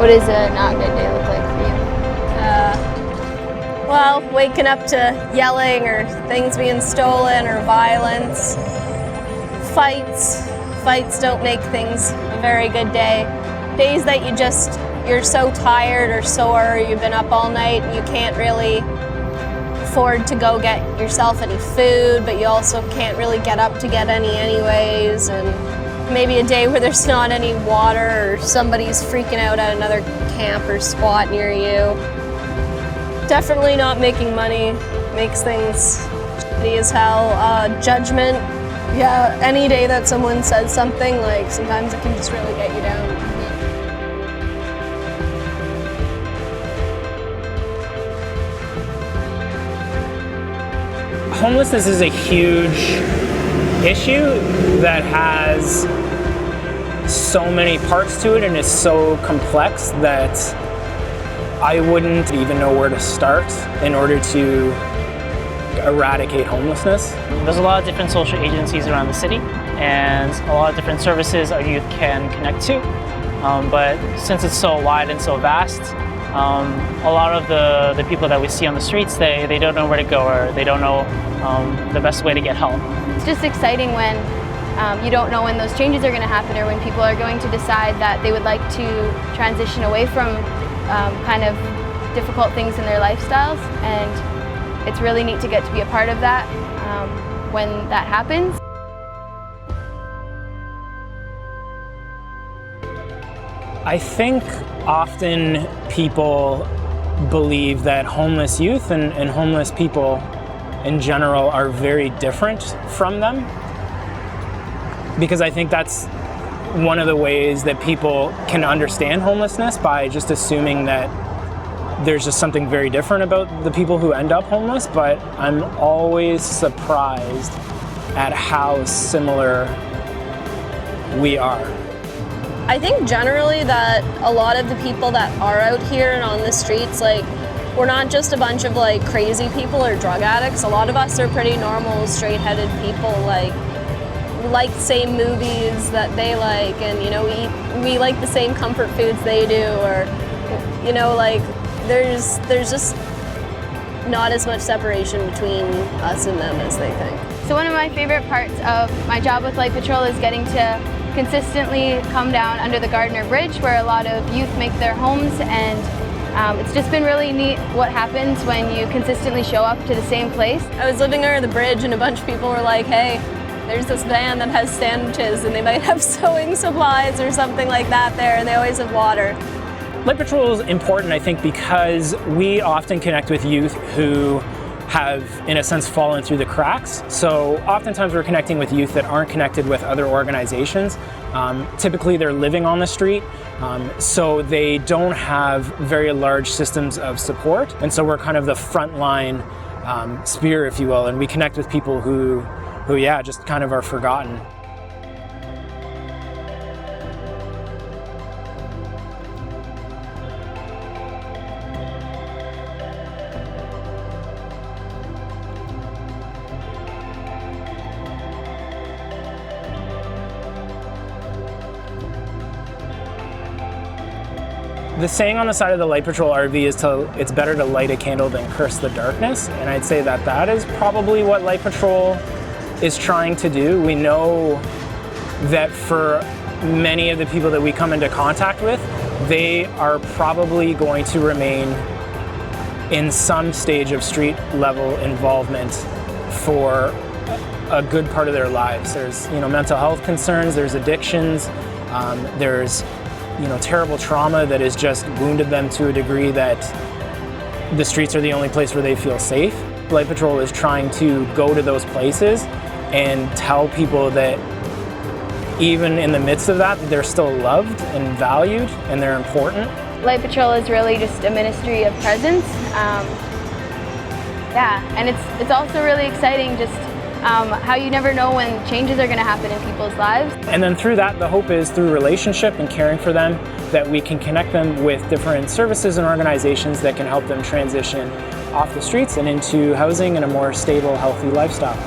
What does a not good day look like for you? Well, waking up to yelling or things being stolen or violence. Fights don't make things a very good day. Days that you're so tired or sore, or you've been up all night and you can't really afford to go get yourself any food, but you also can't really get up to get any anyways, and maybe a day where there's not any water or somebody's freaking out at another camp or spot near you. Definitely not making money makes things shitty as hell. Judgment, yeah, any day that someone says something, like sometimes it can just really get you down. Homelessness is a huge issue that has so many parts to it and is so complex that I wouldn't even know where to start in order to eradicate homelessness. There's a lot of different social agencies around the city and a lot of different services our youth can connect to. But since it's so wide and so vast, a lot of the people that we see on the streets, they don't know where to go, or they don't know the best way to get help. It's just exciting when you don't know when those changes are going to happen, or when people are going to decide that they would like to transition away from kind of difficult things in their lifestyles, and it's really neat to get to be a part of that when that happens. I think often people believe that homeless youth and homeless people in general are very different from them, because I think that's one of the ways that people can understand homelessness, by just assuming that there's just something very different about the people who end up homeless. But I'm always surprised at how similar we are. I think generally that a lot of the people that are out here and on the streets, like, we're not just a bunch of like crazy people or drug addicts. A lot of us are pretty normal, straight-headed people. Like, we like the same movies that they like, and you know, we like the same comfort foods they do, or you know, like there's just not as much separation between us and them as they think. So one of my favorite parts of my job with Light Patrol is getting to consistently come down under the Gardner Bridge, where a lot of youth make their homes, and it's just been really neat what happens when you consistently show up to the same place. I was living under the bridge and a bunch of people were like, hey, there's this van that has sandwiches and they might have sewing supplies or something like that there, and they always have water. Light Patrol is important, I think, because we often connect with youth who have, in a sense, fallen through the cracks. So oftentimes we're connecting with youth that aren't connected with other organizations. Typically they're living on the street, so they don't have very large systems of support. And so we're kind of the frontline spear, if you will, and we connect with people who yeah, just kind of are forgotten. The saying on the side of the Light Patrol RV is it's better to light a candle than curse the darkness, and I'd say that is probably what Light Patrol is trying to do. We know that for many of the people that we come into contact with, they are probably going to remain in some stage of street level involvement for a good part of their lives. There's, you know, mental health concerns, there's addictions, there's, you know, terrible trauma that has just wounded them to a degree that the streets are the only place where they feel safe. Light Patrol is trying to go to those places and tell people that even in the midst of that, they're still loved and valued and they're important. Light Patrol is really just a ministry of presence. Yeah, and it's also really exciting just how you never know when changes are going to happen in people's lives. And then through that, the hope is through relationship and caring for them, that we can connect them with different services and organizations that can help them transition off the streets and into housing and a more stable, healthy lifestyle.